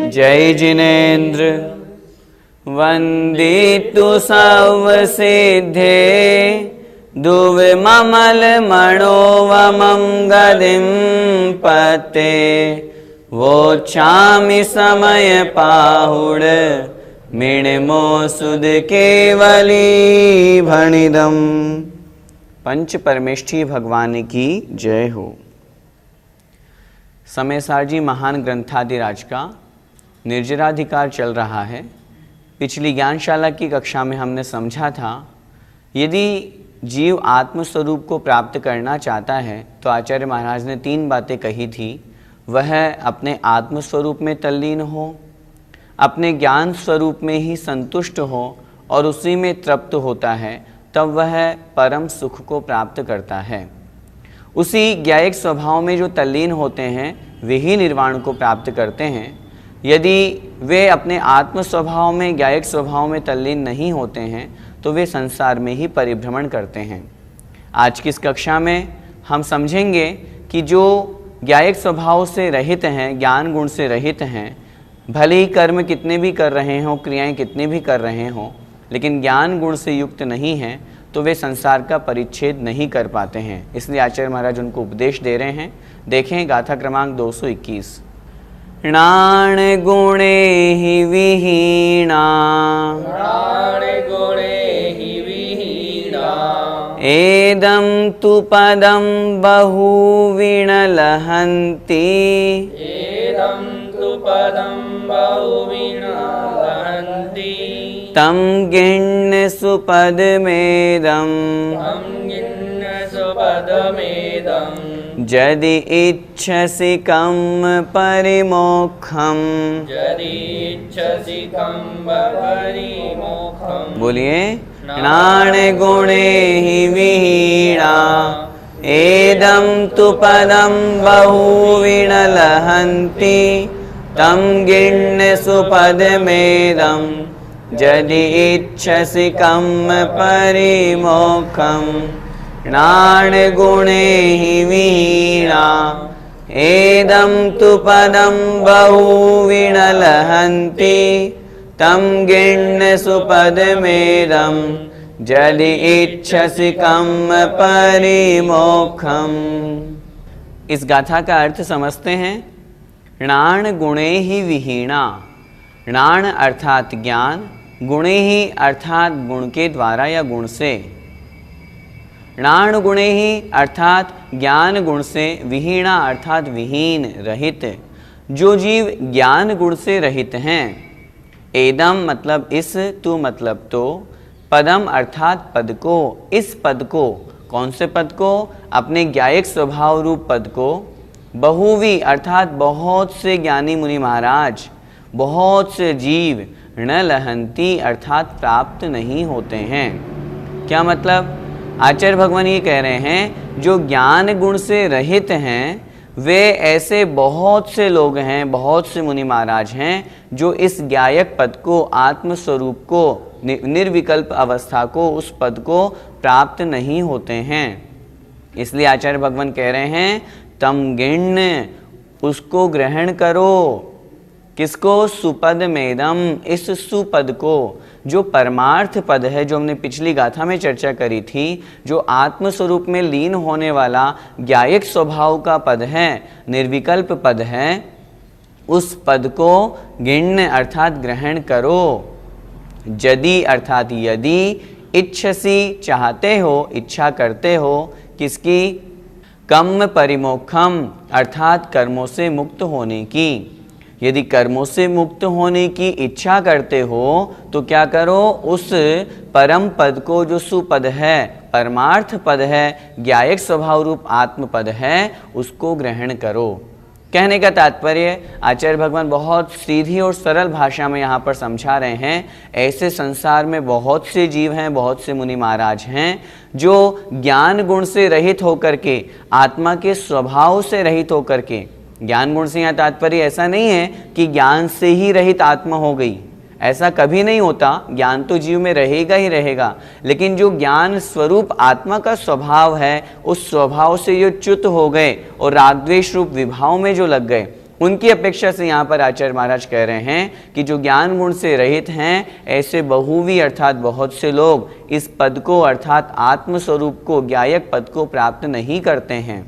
जय जिनेन्द्र वंदितु सर्वसिद्धे दुर्ममल मनोवमं गदिं पते वोच्छामि समय पाहुड मिणमो सुद केवली भणिदम। पंच परमेष्ठी भगवान की जय हो। समयसार जी महान ग्रंथादिराज का निर्जराधिकार चल रहा है। पिछली ज्ञानशाला की कक्षा में हमने समझा था यदि जीव आत्मस्वरूप को प्राप्त करना चाहता है तो आचार्य महाराज ने 3 बातें कही थी। वह अपने आत्मस्वरूप में तल्लीन हो, अपने ज्ञान स्वरूप में ही संतुष्ट हो और उसी में तृप्त होता है, तब वह परम सुख को प्राप्त करता है। उसी ज्ञायक स्वभाव में जो तल्लीन होते हैं वे ही निर्वाण को प्राप्त करते हैं। यदि वे अपने आत्म स्वभाव में ज्ञायक स्वभाव में तल्लीन नहीं होते हैं तो वे संसार में ही परिभ्रमण करते हैं। आज की इस कक्षा में हम समझेंगे कि जो ज्ञायक स्वभाव से रहित हैं, ज्ञान गुण से रहित हैं, भले ही कर्म कितने भी कर रहे हों, क्रियाएं कितने भी कर रहे हों, लेकिन ज्ञान गुण से युक्त नहीं हैं तो वे संसार का परिच्छेद नहीं कर पाते हैं। इसलिए आचार्य महाराज उनको उपदेश दे रहे हैं। देखें गाथा क्रमांक 221। णाण गुणे हि विहीणा, णाण गुणे हि विहीणा, एदं तु पदं बहुविणलहन्ति, एदं तु पदं बहुविणलहन्ति, तं गिण्य सुपदमेदं, तं गिण्य सुपदमेदं, यदि इच्छसि कम् परिमोक्षम्, यदि इच्छसि कम् परिमोक्षम्। बोलिए णाण गुणे हि विहीणा, एदं तु पदं बहुविणलहन्ति, तं गिण्य सुपदमेदं, यदि इच्छसि कम् परिमोक्षम्। णाण गुणे हि विहीणा, एदं तु पदं बहुविणलहन्ति, तं गिण्य सुपदमेदं, यदि इच्छसि कम् परिमोक्षम्। इस गाथा का अर्थ समझते हैं। णाण गुणे ही विहीणा, णाण अर्थात ज्ञान, गुणे ही अर्थात गुण के द्वारा या गुण से। णाण गुणे ही अर्थात ज्ञान गुण से, विहीणा अर्थात विहीन रहित। जो जीव ज्ञान गुण से रहित हैं। एदम मतलब इस, तू मतलब तो, पदम अर्थात पद को, इस पद को, कौन से पद को? अपने ज्ञायक स्वभाव रूप पद को। बहुवी अर्थात बहुत से ज्ञानी मुनि महाराज, बहुत से जीव, न लहंती अर्थात प्राप्त नहीं होते हैं। क्या मतलब? आचार्य भगवान ये कह रहे हैं जो ज्ञान गुण से रहित हैं वे ऐसे बहुत से लोग हैं, बहुत से मुनि महाराज हैं जो इस ज्ञायक पद को, आत्मस्वरूप को, निर्विकल्प अवस्था को, उस पद को प्राप्त नहीं होते हैं। इसलिए आचार्य भगवान कह रहे हैं तम गिण्य, उसको ग्रहण करो। किसको? सुपद मेदम, इस सुपद को, जो परमार्थ पद है, जो हमने पिछली गाथा में चर्चा करी थी, जो आत्मस्वरूप में लीन होने वाला ज्ञायक स्वभाव का पद है, निर्विकल्प पद है, उस पद को गिण्य अर्थात ग्रहण करो। यदि अर्थात यदि, इच्छसी चाहते हो, इच्छा करते हो, किसकी? कम परिमोक्षम अर्थात कर्मों से मुक्त होने की। यदि कर्मों से मुक्त होने की इच्छा करते हो तो क्या करो? उस परम पद को, जो सुपद है, परमार्थ पद है, ज्ञायक स्वभाव रूप आत्म पद है, उसको ग्रहण करो। कहने का तात्पर्य आचार्य भगवान बहुत सीधी और सरल भाषा में यहाँ पर समझा रहे हैं। ऐसे संसार में बहुत से जीव हैं, बहुत से मुनि महाराज हैं जो ज्ञान गुण से रहित होकर के, आत्मा के स्वभाव से रहित होकर के, ज्ञान गुण से यहाँ तात्पर्य ऐसा नहीं है कि ज्ञान से ही रहित आत्मा हो गई, ऐसा कभी नहीं होता। ज्ञान तो जीव में रहेगा ही रहेगा, लेकिन जो ज्ञान स्वरूप आत्मा का स्वभाव है, उस स्वभाव से जो च्युत हो गए और राग द्वेष रूप विभाव में जो लग गए, उनकी अपेक्षा से यहाँ पर आचार्य महाराज कह रहे हैं कि जो ज्ञान गुण से रहित हैं, ऐसे बहुवी अर्थात बहुत से लोग इस पद को अर्थात आत्मस्वरूप को, ज्ञायक पद को प्राप्त नहीं करते हैं।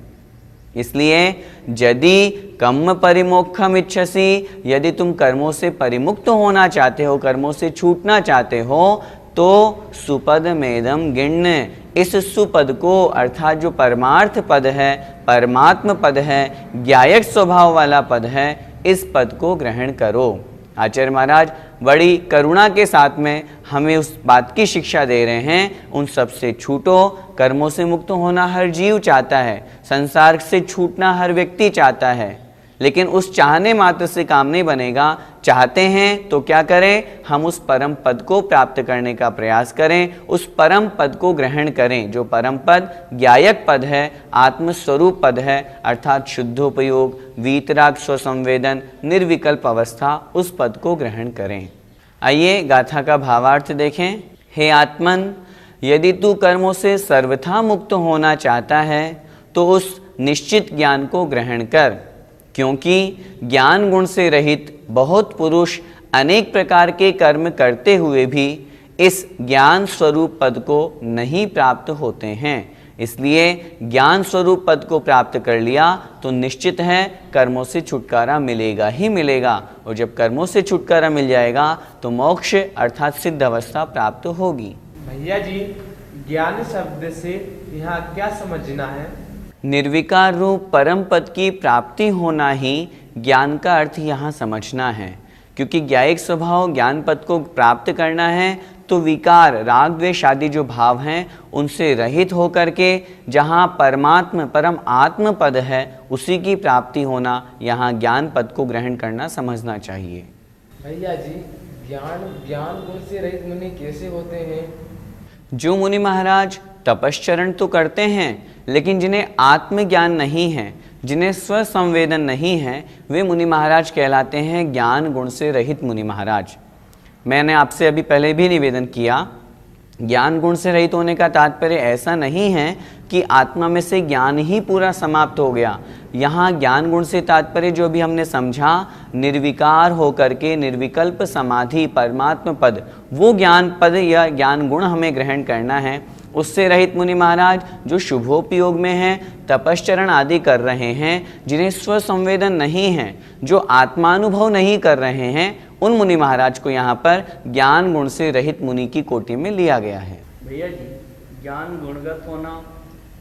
इसलिए यदि कर्म परिमोक्षम इच्छसि, यदि तुम कर्मों से परिमुक्त होना चाहते हो, कर्मों से छूटना चाहते हो, तो सुपद मेदम गिण्य, इस सुपद को अर्थात जो परमार्थ पद है, परमात्म पद है, ज्ञायक स्वभाव वाला पद है, इस पद को ग्रहण करो। आचार्य महाराज बड़ी करुणा के साथ में हमें उस बात की शिक्षा दे रहे हैं, उन सब से छूटो। कर्मों से मुक्त होना हर जीव चाहता है, संसार से छूटना हर व्यक्ति चाहता है, लेकिन उस चाहने मात्र से काम नहीं बनेगा। चाहते हैं तो क्या करें? हम उस परम पद को प्राप्त करने का प्रयास करें, उस परम पद को ग्रहण करें, जो परम पद ज्ञायक पद है, आत्मस्वरूप पद है, अर्थात शुद्धोपयोग, वीतराग, स्वसंवेदन, निर्विकल्प अवस्था, उस पद को ग्रहण करें। आइए गाथा का भावार्थ देखें। हे आत्मन, यदि तू कर्मों से सर्वथा मुक्त होना चाहता है तो उस निश्चित ज्ञान को ग्रहण कर, क्योंकि ज्ञान गुण से रहित बहुत पुरुष अनेक प्रकार के कर्म करते हुए भी इस ज्ञान स्वरूप पद को नहीं प्राप्त होते हैं। इसलिए ज्ञान स्वरूप पद को प्राप्त कर लिया तो निश्चित है कर्मों से छुटकारा मिलेगा ही मिलेगा, और जब कर्मों से छुटकारा मिल जाएगा तो मोक्ष अर्थात सिद्ध अवस्था प्राप्त होगी। भैया जी, ज्ञान शब्द से यहाँ क्या समझना है? निर्विकार रूप परम पद की प्राप्ति होना ही ज्ञान का अर्थ यहाँ समझना है, क्योंकि ज्ञायक स्वभाव ज्ञान पद को प्राप्त करना है तो विकार, राग द्वेष आदि जो भाव हैं उनसे रहित होकर के जहाँ परमात्म परम आत्म पद है उसी की प्राप्ति होना, यहाँ ज्ञान पद को ग्रहण करना समझना चाहिए। भैया जी, ज्ञान गुण से रहित मुनि कैसे होते हैं? जो मुनि महाराज तपश्चरण तो करते हैं, लेकिन जिन्हें आत्मज्ञान नहीं है, जिन्हें स्वसंवेदन नहीं है, वे मुनि महाराज कहलाते हैं ज्ञान गुण से रहित मुनि महाराज। मैंने आपसे अभी पहले भी निवेदन किया, ज्ञान गुण से रहित होने का तात्पर्य ऐसा नहीं है कि आत्मा में से ज्ञान ही पूरा समाप्त हो गया। यहाँ ज्ञान गुण से तात्पर्य जो भी हमने समझा, निर्विकार होकर के निर्विकल्प समाधि, परमात्म पद, वो ज्ञान पद या ज्ञान गुण हमें ग्रहण करना है। उससे रहित मुनि महाराज जो शुभोपयोग में हैं, तपश्चरण आदि कर रहे हैं, जिन्हें स्वसंवेदन नहीं है, जो आत्मानुभव नहीं कर रहे हैं, उन मुनि महाराज को यहाँ पर ज्ञान गुण से रहित मुनि की कोटि में लिया गया है। भैया जी, ज्ञान गुणगत होना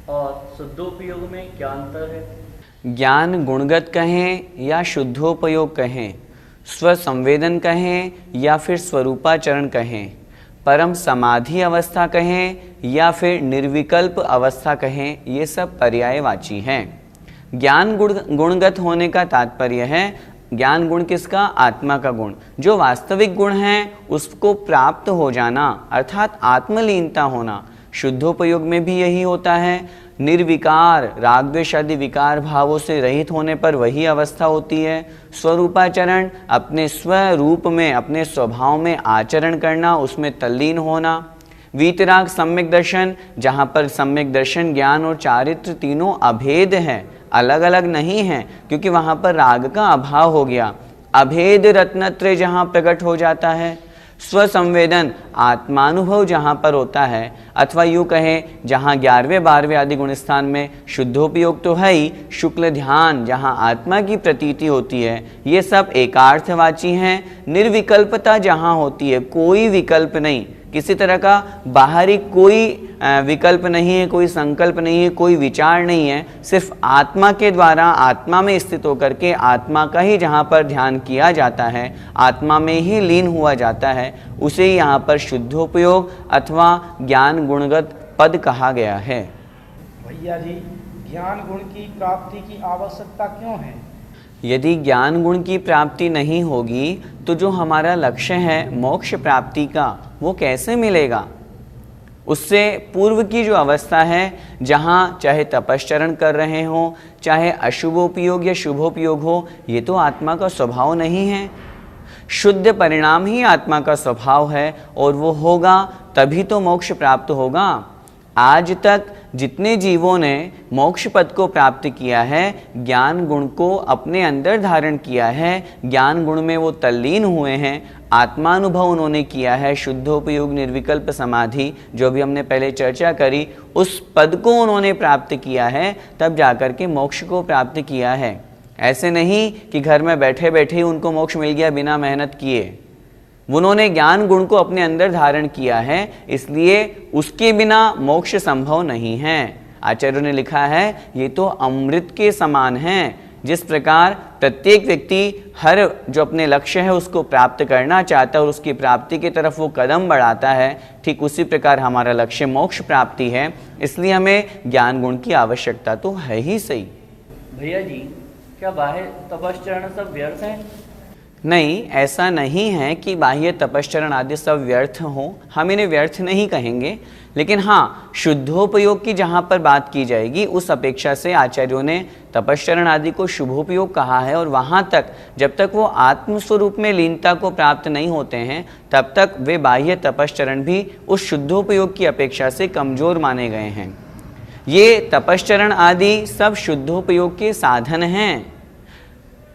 और शुद्धोपयोग में क्या अंतर है? ज्ञान गुणगत कहें या शुद्धोपयोग कहें, स्वसंवेदन कहें या फिर स्वरूपाचरण कहें, परम समाधि अवस्था कहें या फिर निर्विकल्प अवस्था कहें, ये सब पर्यायवाची हैं। ज्ञान गुणगत होने का तात्पर्य है ज्ञान गुण किसका? आत्मा का गुण, जो वास्तविक गुण है उसको प्राप्त हो जाना, अर्थात आत्मलीनता होना। शुद्धोपयोग में भी यही होता है। निर्विकार, राग द्वेष आदि विकार भावों से रहित होने पर वही अवस्था होती है। स्वरूपाचरण, अपने स्वरूप में, अपने स्वभाव में आचरण करना, उसमें तल्लीन होना। वीतराग, सम्यक दर्शन, जहाँ पर सम्यक दर्शन, ज्ञान और चारित्र तीनों अभेद है, अलग अलग नहीं है, क्योंकि वहाँ पर राग का अभाव हो गया। अभेद रत्नत्रय जहाँ प्रकट हो जाता है। स्वसंवेदन, आत्मानुभव जहाँ पर होता है, अथवा यूँ कहें जहाँ 11वें 12वें आदि गुण स्थान में शुद्धोपयोग तो है ही, शुक्ल ध्यान जहाँ आत्मा की प्रतीति होती है, ये सब एकार्थवाची हैं। निर्विकल्पता जहाँ होती है, कोई विकल्प नहीं, किसी तरह का बाहरी कोई विकल्प नहीं है, कोई संकल्प नहीं है, कोई विचार नहीं है, सिर्फ आत्मा के द्वारा, आत्मा में स्थित होकर के आत्मा का ही जहाँ पर ध्यान किया जाता है, आत्मा में ही लीन हुआ जाता है, उसे ही यहाँ पर शुद्धोपयोग अथवा ज्ञान गुणगत पद कहा गया है। भैया जी, ज्ञान गुण की प्राप्ति की आवश्यकता क्यों है? यदि ज्ञान गुण की प्राप्ति नहीं होगी तो जो हमारा लक्ष्य है मोक्ष प्राप्ति का, वो कैसे मिलेगा? उससे पूर्व की जो अवस्था है, जहाँ चाहे तपश्चरण कर रहे हो, चाहे अशुभोपयोग या शुभोपयोग हो, ये तो आत्मा का स्वभाव नहीं है। शुद्ध परिणाम ही आत्मा का स्वभाव है और वो होगा तभी तो मोक्ष प्राप्त होगा। आज तक जितने जीवों ने मोक्ष पद को प्राप्त किया है, ज्ञान गुण को अपने अंदर धारण किया है, ज्ञान गुण में वो तल्लीन हुए हैं, आत्मानुभव उन्होंने किया है, शुद्धोपयोग निर्विकल्प समाधि जो भी हमने पहले चर्चा करी, उस पद को उन्होंने प्राप्त किया है, तब जाकर के मोक्ष को प्राप्त किया है। ऐसे नहीं कि घर में बैठे बैठे ही उनको मोक्ष मिल गया बिना मेहनत किए। उन्होंने ज्ञान गुण को अपने अंदर धारण किया है, इसलिए उसके बिना मोक्ष संभव नहीं है। आचार्यों ने लिखा है ये तो अमृत के समान है। जिस प्रकार प्रत्येक व्यक्ति हर जो अपने लक्ष्य है उसको प्राप्त करना चाहता है और उसकी प्राप्ति की तरफ वो कदम बढ़ाता है, ठीक उसी प्रकार हमारा लक्ष्य मोक्ष प्राप्ति है, इसलिए हमें ज्ञान गुण की आवश्यकता तो है ही सही। भैया जी, क्या बाह्य तपश्चरण सब व्यर्थ हैं? नहीं, ऐसा नहीं है कि बाह्य तपश्चरण आदि सब व्यर्थ हों, हम इन्हें व्यर्थ नहीं कहेंगे, लेकिन हाँ, शुद्धोपयोग की जहाँ पर बात की जाएगी उस अपेक्षा से आचार्यों ने तपश्चरण आदि को शुभोपयोग कहा है। और वहाँ तक जब तक वो आत्मस्वरूप में लीनता को प्राप्त नहीं होते हैं, तब तक वे बाह्य तपश्चरण भी उस शुद्धोपयोग की अपेक्षा से कमज़ोर माने गए हैं। ये तपश्चरण आदि सब शुद्धोपयोग के साधन हैं।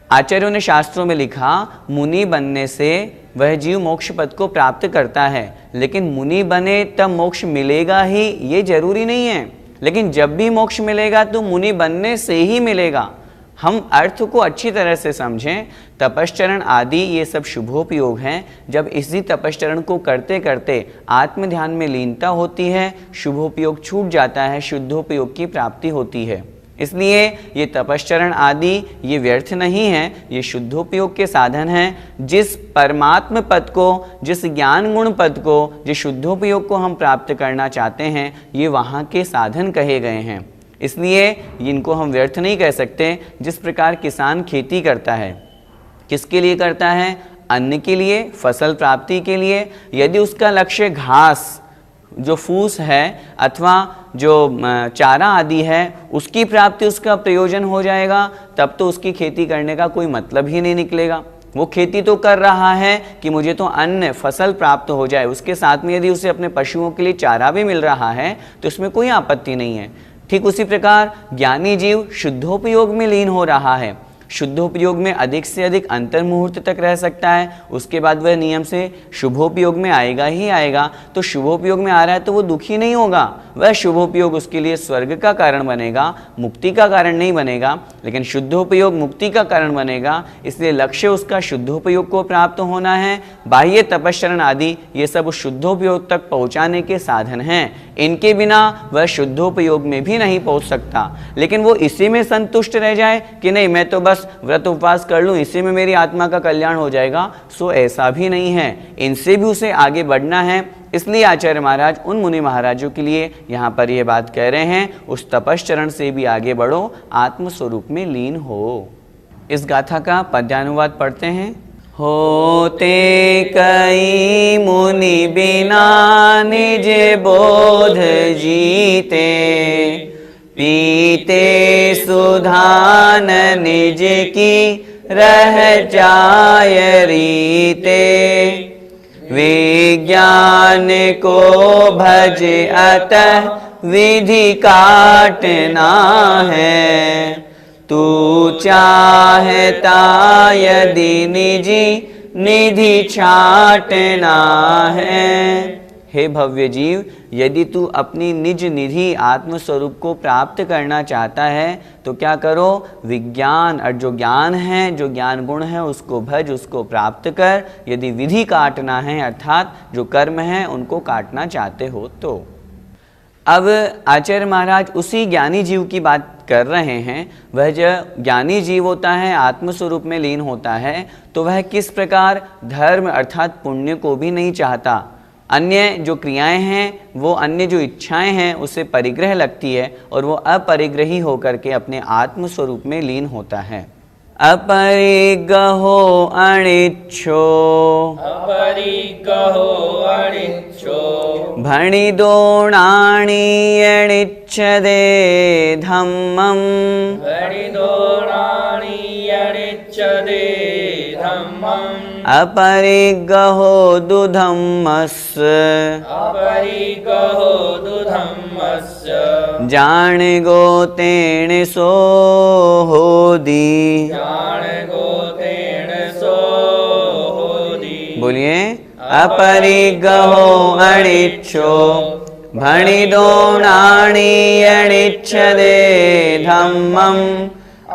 आचार्यों ने शास्त्रों में लिखा, मुनि बनने से वह जीव मोक्ष पद को प्राप्त करता है, लेकिन मुनि बने तब मोक्ष मिलेगा ही ये जरूरी नहीं है। लेकिन जब भी मोक्ष मिलेगा तो मुनि बनने से ही मिलेगा। हम अर्थ को अच्छी तरह से समझें। तपश्चरण आदि ये सब शुभोपयोग हैं। जब इसी तपश्चरण को करते करते आत्म ध्यान में लीनता होती है, शुभोपयोग छूट जाता है, शुद्धोपयोग की प्राप्ति होती है। इसलिए ये तपश्चरण आदि ये व्यर्थ नहीं है, ये शुद्धोपयोग के साधन हैं। जिस परमात्म पद को, जिस ज्ञान गुण पद को, जिस शुद्धोपयोग को हम प्राप्त करना चाहते हैं, ये वहाँ के साधन कहे गए हैं। इसलिए इनको हम व्यर्थ नहीं कह सकते। जिस प्रकार किसान खेती करता है, किसके लिए करता है? अन्न के लिए, फसल प्राप्ति के लिए। यदि उसका लक्ष्य घास जो फूस है अथवा जो चारा आदि है उसकी प्राप्ति, उसका प्रयोजन हो जाएगा, तब तो उसकी खेती करने का कोई मतलब ही नहीं निकलेगा। वो खेती तो कर रहा है कि मुझे तो अन्न फसल प्राप्त हो जाए, उसके साथ में यदि उसे अपने पशुओं के लिए चारा भी मिल रहा है तो इसमें कोई आपत्ति नहीं है। ठीक उसी प्रकार ज्ञानी जीव शुद्धोपयोग में लीन हो रहा है, शुद्धोपयोग में अधिक से अधिक अंतर मुहूर्त तक रह सकता है, उसके बाद वह नियम से शुभोपयोग में आएगा ही आएगा। तो शुभोपयोग में आ रहा है तो वो दुखी नहीं होगा, वह शुभोपयोग उसके लिए स्वर्ग का कारण बनेगा, मुक्ति का कारण नहीं बनेगा, लेकिन शुद्धोपयोग मुक्ति का कारण बनेगा। इसलिए लक्ष्य उसका शुद्धोपयोग को प्राप्त होना है। बाह्य तपश्चरण आदि ये सब उस शुद्धोपयोग तक पहुँचाने के साधन हैं। इनके बिना वह शुद्धोपयोग में भी नहीं पहुँच सकता। लेकिन वो इसी में संतुष्ट रह जाए कि नहीं, मैं तो बस व्रत उपवास कर लूँ, इसी में मेरी आत्मा का कल्याण हो जाएगा, सो ऐसा भी नहीं है। इनसे भी उसे आगे बढ़ना है। इसलिए आचार्य महाराज उन मुनि महाराजों के लिए यहाँ पर यह बात कह रहे हैं, उस तपश्चरण से भी आगे बढ़ो, आत्मस्वरूप में लीन हो। इस गाथा का पद्यानुवाद पढ़ते हैं। होते कई मुनि बिना निज बोध जीते, पीते सुधान निज की रह जाय रीते, विज्ञान को भज अतः विधि काटना है, तू चाहता यदि निजी निधि छाटना है। हे भव्य जीव, यदि तू अपनी निज निधि आत्मस्वरूप को प्राप्त करना चाहता है तो क्या करो? विज्ञान और जो ज्ञान है, जो ज्ञान गुण है, उसको भज, उसको प्राप्त कर। यदि विधि काटना है अर्थात जो कर्म है उनको काटना चाहते हो तो। अब आचार्य महाराज उसी ज्ञानी जीव की बात कर रहे हैं। वह जो ज्ञानी जीव होता है, आत्मस्वरूप में लीन होता है, तो वह किस प्रकार धर्म अर्थात पुण्य को भी नहीं चाहता, अन्य जो क्रियाएं हैं वो अन्य जो इच्छाएं हैं उससे परिग्रह लगती है और वो अपरिग्रही होकर के अपने आत्म स्वरूप में लीन होता है। अपरिग्रहो अनिच्छो अपरिग्रहो अनिच्छो भणिदोणानि यणिच्छदे धम्मं भणिदोणानि यणिच्छदे धम्मम् अपरिग्रहो दुधम्मस्य अपरिग्रहो दुधम्मस्य जाणगोतेन सो होदि। ज्ञानगोतेन सो होदि। बोलिए अपरिग्रहो अनिच्छो भणिदोणानि यणिच्छदे धम्मं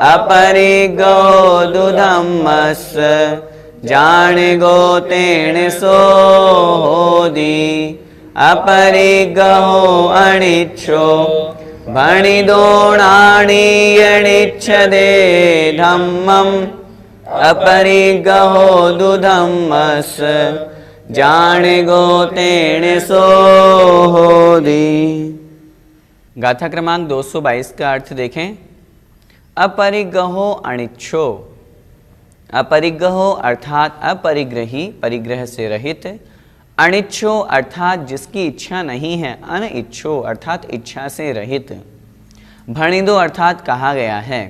अपरिग्रहो दुधम्मस्य जाणगोतेन सो होदि। अपरिग्रहो अनिच्छो भणिदोणानि यणिच्छदे धम्मं अपरिग्रहो दुधम्मस्य जाणगोतेन सो होदि। गाथा क्रमांक 222 का अर्थ देखें। अपरिग्रहो अनिच्छो, अपरिग्रहो अर्थात अपरिग्रही, परिग्रह से रहित। अनिच्छो अर्थात जिसकी इच्छा नहीं है, अनिच्छो अर्थात इच्छा से रहित। भणिदो अर्थात कहा गया है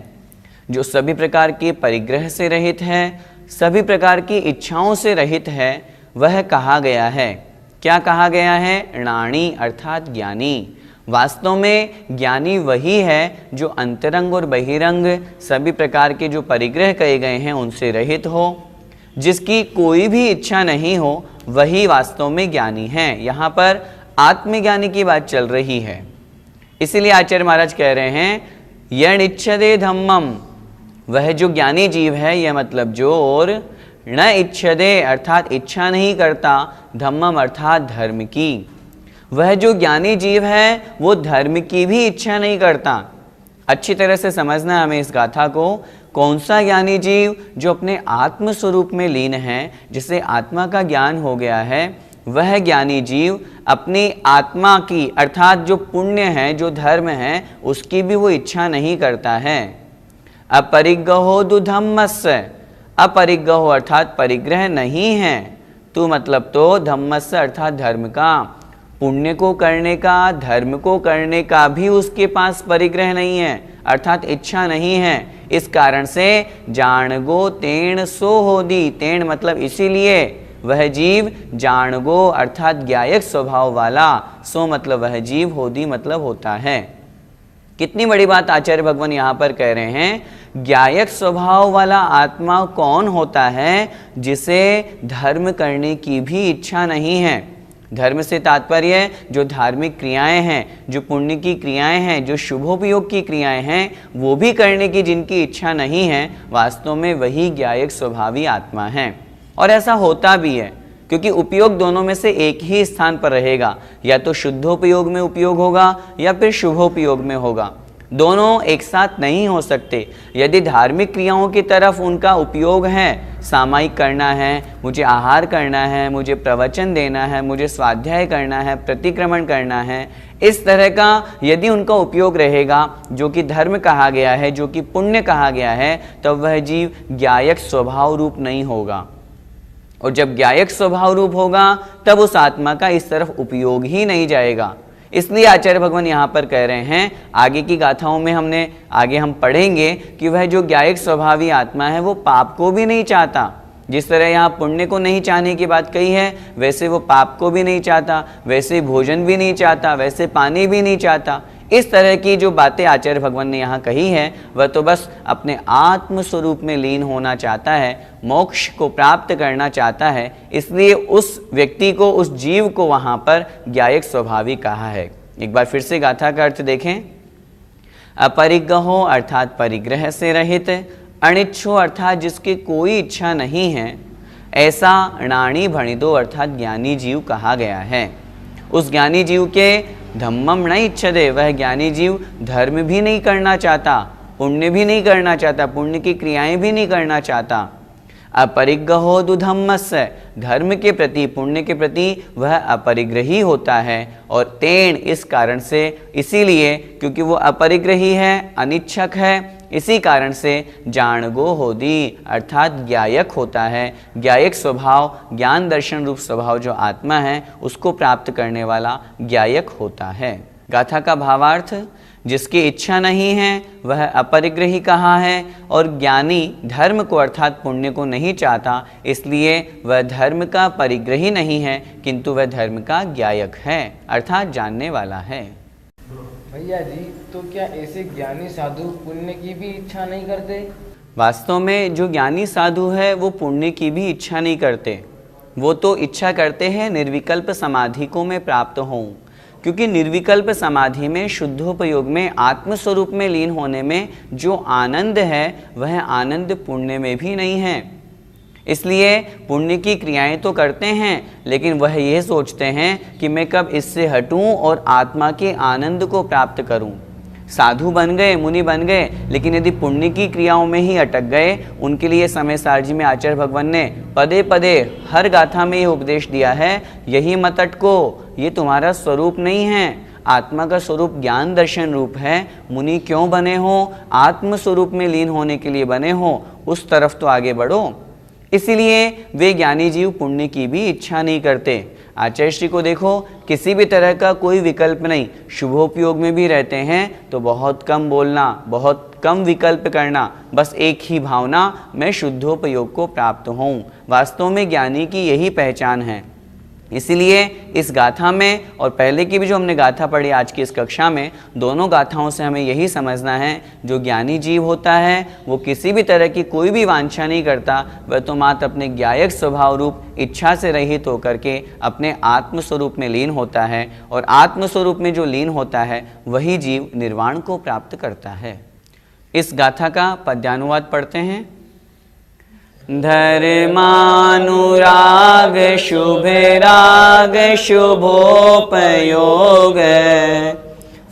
जो सभी प्रकार के परिग्रह से रहित है, सभी प्रकार की इच्छाओं से रहित है, वह कहा गया है। क्या कहा गया है? णाणी अर्थात ज्ञानी। वास्तव में ज्ञानी वही है जो अंतरंग और बहिरंग सभी प्रकार के जो परिग्रह कहे गए हैं उनसे रहित हो, जिसकी कोई भी इच्छा नहीं हो, वही वास्तव में ज्ञानी है। यहाँ पर आत्मज्ञानी की बात चल रही है। इसीलिए आचार्य महाराज कह रहे हैं यणिच्छदे धम्मम, वह जो ज्ञानी जीव है, यह मतलब जो, और न इच्छदे अर्थात इच्छा नहीं करता, धम्मम अर्थात धर्म की। वह जो ज्ञानी जीव है वो धर्म की भी इच्छा नहीं करता। अच्छी तरह से समझना है हमें इस गाथा को। कौन सा ज्ञानी जीव? जो अपने आत्म स्वरूप में लीन है, जिसे आत्मा का ज्ञान हो गया है, वह ज्ञानी जीव अपनी आत्मा की अर्थात जो पुण्य है, जो धर्म है, उसकी भी वो इच्छा नहीं करता है। अपरिग्रहो दुधम्मस्य, अपरिग्रहो अर्थात परिग्रह नहीं है, तो मतलब तो धम्मस्य अर्थात धर्म का, पुण्य को करने का, धर्म को करने का भी उसके पास परिग्रह नहीं है, अर्थात इच्छा नहीं है। इस कारण से जाणगो तेण सो होदि, तेण मतलब इसीलिए वह जीव जाणगो अर्थात ज्ञायक स्वभाव वाला, सो मतलब वह जीव, होदि मतलब होता है। कितनी बड़ी बात आचार्य भगवान यहाँ पर कह रहे हैं। ज्ञायक स्वभाव वाला आत्मा कौन होता है? जिसे धर्म करने की भी इच्छा नहीं है। धर्म से तात्पर्य जो धार्मिक क्रियाएं हैं, जो पुण्य की क्रियाएं हैं, जो शुभोपयोग की क्रियाएं हैं, वो भी करने की जिनकी इच्छा नहीं है, वास्तव में वही ज्ञायक स्वभावी आत्मा है। और ऐसा होता भी है, क्योंकि उपयोग दोनों में से एक ही स्थान पर रहेगा, या तो शुद्धोपयोग में उपयोग होगा या फिर शुभोपयोग में होगा। दोनों एक साथ नहीं हो सकते। यदि धार्मिक क्रियाओं की तरफ उनका उपयोग है, सामायिक करना है, मुझे आहार करना है, मुझे प्रवचन देना है, मुझे स्वाध्याय करना है, प्रतिक्रमण करना है, इस तरह का यदि उनका उपयोग रहेगा, जो कि धर्म कहा गया है, जो कि पुण्य कहा गया है, तब वह जीव ज्ञायक स्वभाव रूप नहीं होगा। और जब ज्ञायक स्वभाव रूप होगा तब उस आत्मा का इस तरफ उपयोग ही नहीं जाएगा। इसलिए आचार्य भगवान यहाँ पर कह रहे हैं, आगे की गाथाओं में आगे हम पढ़ेंगे कि वह जो ज्ञायक स्वभावी आत्मा है वो पाप को भी नहीं चाहता। जिस तरह यहाँ पुण्य को नहीं चाहने की बात कही है, वैसे वो पाप को भी नहीं चाहता, वैसे भोजन भी नहीं चाहता, वैसे पानी भी नहीं चाहता। इस तरह की जो बातें आचार्य भगवान ने यहाँ कही है, वह तो बस अपने आत्म स्वरूप में लीन होना चाहता है, मोक्ष को प्राप्त करना चाहता है। इसलिए उस व्यक्ति को, उस जीव को वहाँ पर ज्ञायक स्वभावी कहा है। एक बार फिर से गाथा का अर्थ देखें। अपरिग्रहो अर्थात परिग्रह से रहित, अनिच्छो अर्थात जिसकी कोई इच्छा नहीं है, ऐसा णाणी भणिदो अर्थात ज्ञानी जीव कहा गया है। उस ज्ञानी जीव के धम्मम न इच्छदे, वह ज्ञानी जीव धर्म भी नहीं करना चाहता, पुण्य भी नहीं करना चाहता, पुण्य की क्रियाएं भी नहीं करना चाहता। अपरिग्रहो धम्मस्य, धर्म के प्रति, पुण्य के प्रति वह अपरिग्रही होता है। और तेन, इस कारण से, इसीलिए क्योंकि वो अपरिग्रही है, अनिच्छक है, इसी कारण से जाणगो होदी अर्थात ज्ञायक होता है। ज्ञायक स्वभाव, ज्ञान दर्शन रूप स्वभाव जो आत्मा है उसको प्राप्त करने वाला ज्ञायक होता है। गाथा का भावार्थ, जिसकी इच्छा नहीं है वह अपरिग्रही कहा है, और ज्ञानी धर्म को अर्थात पुण्य को नहीं चाहता, इसलिए वह धर्म का परिग्रही नहीं है किंतु वह धर्म का ज्ञायक है अर्थात जानने वाला है। भैया जी, तो क्या ऐसे ज्ञानी साधु पुण्य की भी इच्छा नहीं करते? वास्तव में जो ज्ञानी साधु है वो पुण्य की भी इच्छा नहीं करते, वो तो इच्छा करते हैं निर्विकल्प समाधि को मैं प्राप्त होऊं, क्योंकि निर्विकल्प समाधि में शुद्धोपयोग में आत्मस्वरूप में लीन होने में जो आनंद है वह आनंद पुण्य में भी नहीं है। इसलिए पुण्य की क्रियाएं तो करते हैं, लेकिन वह यह सोचते हैं कि मैं कब इससे हटूं और आत्मा के आनंद को प्राप्त करूं। साधु बन गए, मुनि बन गए, लेकिन यदि पुण्य की क्रियाओं में ही अटक गए, उनके लिए समय सारजी में आचार्य भगवान ने पदे पदे हर गाथा में यह उपदेश दिया है, यही मत अटको, ये तुम्हारा स्वरूप नहीं है। आत्मा का स्वरूप ज्ञान दर्शन रूप है। मुनि क्यों बने हो? आत्म स्वरूप में लीन होने के लिए बने हो, उस तरफ तो आगे बढ़ो। इसलिए वे ज्ञानी जीव पुण्य की भी इच्छा नहीं करते। आचार्य श्री को देखो, किसी भी तरह का कोई विकल्प नहीं, शुभोपयोग में भी रहते हैं तो बहुत कम बोलना, बहुत कम विकल्प करना, बस एक ही भावना, मैं शुद्धोपयोग को प्राप्त होऊं। वास्तव में ज्ञानी की यही पहचान है। इसीलिए इस गाथा में और पहले की भी जो हमने गाथा पढ़ी आज की इस कक्षा में, दोनों गाथाओं से हमें यही समझना है, जो ज्ञानी जीव होता है वो किसी भी तरह की कोई भी वांछा नहीं करता, वह तो मात्र अपने ज्ञायक स्वभाव रूप इच्छा से रहित होकर के अपने आत्मस्वरूप में लीन होता है, और आत्मस्वरूप में जो लीन होता है वही जीव निर्वाण को प्राप्त करता है। इस गाथा का पद्यानुवाद पढ़ते हैं। धर्मानुराग शुभ राग शुभोपयोग,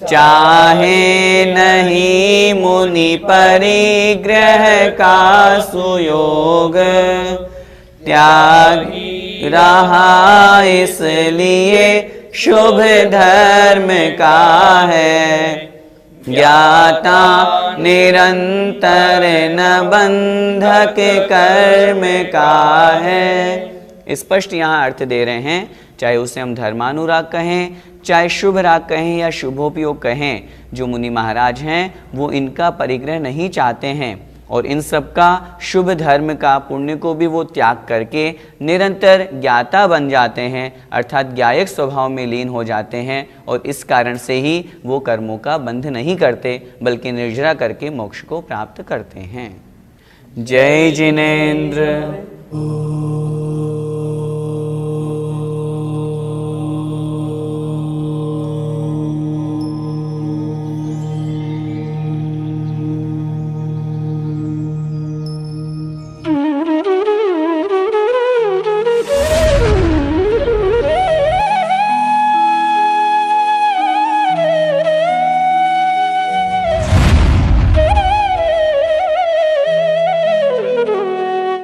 चाहे नहीं मुनि परिग्रह का सुयोग। त्याग रहा इसलिए शुभ धर्म का है, ज्ञाता निरंतर न बंधक कर्म का है। स्पष्ट यहाँ अर्थ दे रहे हैं, चाहे उसे हम धर्मानुराग कहें, चाहे शुभ राग कहें या शुभोपयोग कहें, जो मुनि महाराज हैं वो इनका परिग्रह नहीं चाहते हैं, और इन सब का शुभ धर्म का, पुण्य को भी वो त्याग करके निरंतर ज्ञाता बन जाते हैं, अर्थात ज्ञायक स्वभाव में लीन हो जाते हैं, और इस कारण से ही वो कर्मों का बंध नहीं करते बल्कि निर्जरा करके मोक्ष को प्राप्त करते हैं। जय जिनेन्द्र।